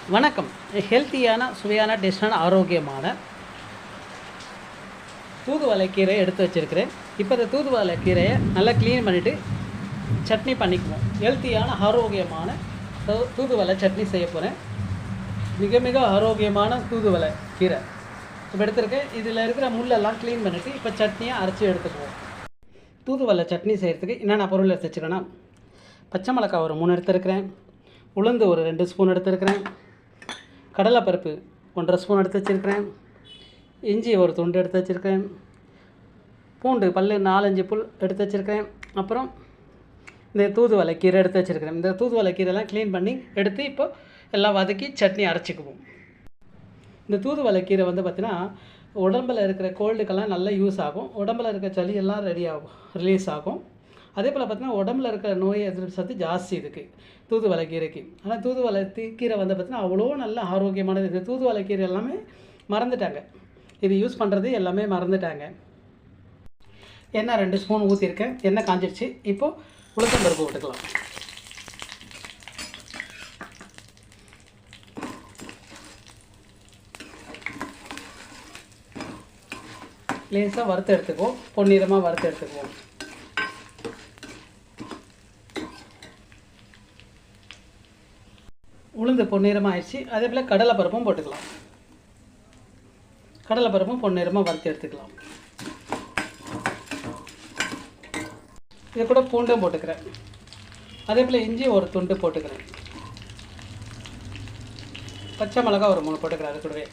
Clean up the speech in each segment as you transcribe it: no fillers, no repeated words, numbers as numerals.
வணக்கம். ஹெல்த்தியான சுவையான டேஸ்டான ஆரோக்கியமான தூதுவளை கீரை எடுத்து வச்சுருக்கிறேன். இப்போ இந்த தூதுவளை கீரையை நல்லா க்ளீன் பண்ணிவிட்டு சட்னி பண்ணிக்குவோம். ஹெல்த்தியான ஆரோக்கியமான தூதுவளை சட்னி செய்ய போகிறேன். மிக மிக ஆரோக்கியமான தூதுவளை கீரை இப்போ எடுத்துருக்கேன். இதில் இருக்கிற முள்ளெல்லாம் க்ளீன் பண்ணிவிட்டு இப்போ சட்னியை அரைச்சி எடுத்துக்குவோம். தூதுவளை சட்னி செய்கிறதுக்கு என்னென்ன பொருள் எடுத்து வச்சுருக்கேன்னா, பச்சை மிளகாய் ஒரு 3 எடுத்துருக்கிறேன், உளுந்து ஒரு 2 ஸ்பூன் எடுத்துருக்கிறேன், கடலைப்பருப்பு 1.5 ஸ்பூன் எடுத்து வச்சுருக்கிறேன், இஞ்சி ஒரு துண்டு எடுத்து வச்சுருக்கிறேன், பூண்டு பல் 4-5 புல் எடுத்து வச்சுருக்கிறேன். அப்புறம் இந்த தூதுவளை கீரை எடுத்து வச்சுருக்கிறேன். இந்த தூதுவளை கீரைலாம் க்ளீன் பண்ணி எடுத்து இப்போ எல்லாம் வதக்கி சட்னி அரைச்சிக்குவோம். இந்த தூதுவளை கீரை வந்து பார்த்திங்கன்னா உடம்பில் இருக்கிற கோல்டுக்கெல்லாம் நல்லா யூஸ் ஆகும். உடம்பில் இருக்கிற சளியெல்லாம் ரிலீஸ் ஆகும். அதே போல் பார்த்திங்கன்னா உடம்புல இருக்கிற நோய் எதிர்ப்பு சக்தி ஜாஸ்தி இருக்குது தூதுவளை கீரைக்கு. ஆனால் தூதுவளை கீரை வந்து பார்த்திங்கன்னா அவ்வளோ நல்ல ஆரோக்கியமானது. இந்த தூதுவளை கீரை எல்லாமே மறந்துட்டாங்க, இது யூஸ் பண்ணுறது எல்லாமே மறந்துட்டாங்க. எண்ணெய் 2 ஸ்பூன் ஊற்றிருக்கேன். எண்ணெய் காஞ்சிடுச்சு. இப்போது உளுத்தம்பருப்பு போட்டுக்கலாம். லேசாக வறுத்து எடுத்துக்குவோம். பொன்னிறமாக வறுத்து எடுத்துக்குவோம். உளுந்து பொன்னிறமாக ஆயிடுச்சு. அதே போல் கடலைப்பருப்பும் போட்டுக்கலாம். கடலைப்பருப்பும் பொன்னிறமாக வறுத்து எடுத்துக்கலாம். இது கூட பூண்டும் போட்டுக்கிறேன். அதே போல் இஞ்சி ஒரு துண்டு போட்டுக்கிறேன். பச்சை மிளகாய் ஒரு 3 போட்டுக்கிறேன். அது கூடவே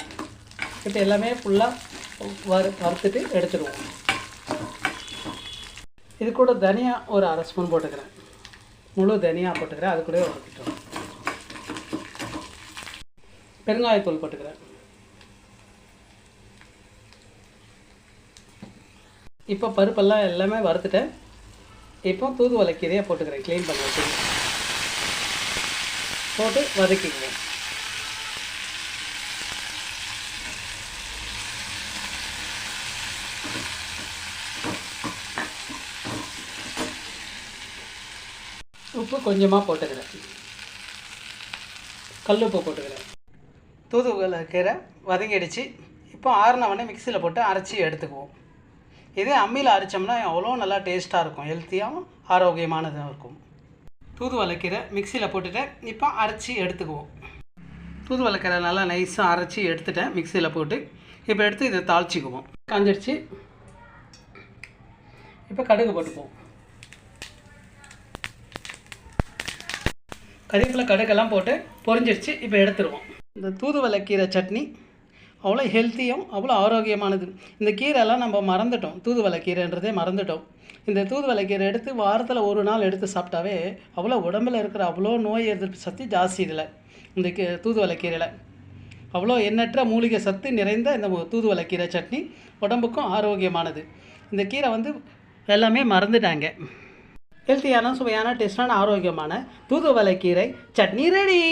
இப்போ எல்லாமே ஃபுல்லாக வறுத்துட்டு எடுத்துடுவோம். இது கூட தனியா ஒரு 1/2 ஸ்பூன் போட்டுக்கிறேன். முழு தனியா போட்டுக்கிறேன். அது கூட வறுத்துட்டோம். பெருங்காயத்தூள் போட்டுக்கிறேன். இப்போ பருப்பெல்லாம் எல்லாமே வறுத்துட்டேன். இப்போ தூதுவளை கீரையை போட்டுக்கிறேன். க்ளீன் பண்ணி வச்சு போட்டு வதக்கிக்குவோம். உப்பு கொஞ்சமாக போட்டுக்கிறேன். கல் உப்பு போட்டுக்கிறேன். தூதுவளை கீரை வதங்கிடுச்சு. இப்போ ஆறுனவொடனே மிக்சியில் போட்டு அரைச்சி எடுத்துக்குவோம். இதே அம்மியில் அரைச்சோம்னா அவ்வளோ நல்லா டேஸ்ட்டாக இருக்கும். ஹெல்த்தியாகவும் ஆரோக்கியமானதாக இருக்கும். தூதுவளை கீரை மிக்சியில் போட்டுட்டேன். இப்போ அரைச்சி எடுத்துக்குவோம். தூதுவளை கீரை நல்லா நைஸாக அரைச்சி எடுத்துட்டேன் மிக்சியில் போட்டு. இப்போ எடுத்து இதை தாளிச்சிக்குவோம். காஞ்சிடுச்சு. இப்போ கடுகு போட்டுக்குவோம். கறிவேப்பிலை கடுகெல்லாம் போட்டு பொரிஞ்சிடுச்சு. இப்போ எடுத்துருவோம். இந்த தூதுவளை கீரை சட்னி அவ்வளோ ஹெல்த்தியும் அவ்வளோ ஆரோக்கியமானது. இந்த கீரைலாம் நம்ம மறந்துட்டோம். தூதுவளை கீரைன்றதே மறந்துட்டோம். இந்த தூதுவளை கீரை எடுத்து வாரத்தில் 1 நாள் எடுத்து சாப்பிட்டாவே அவ்வளோ உடம்பில் இருக்கிற அவ்வளோ நோய் எதிர்ப்பு சக்தி ஜாஸ்தி. இதில் இந்த தூதுவளை கீரையில் அவ்வளோ எண்ணற்ற மூலிகை சத்து நிறைந்த இந்த தூதுவளை கீரை சட்னி உடம்புக்கும் ஆரோக்கியமானது. இந்த கீரை வந்து எல்லாமே மறந்துட்டாங்க. ஹெல்த்தியான சுவையான டேஸ்டான ஆரோக்கியமான தூதுவளை கீரை சட்னி ரெடி.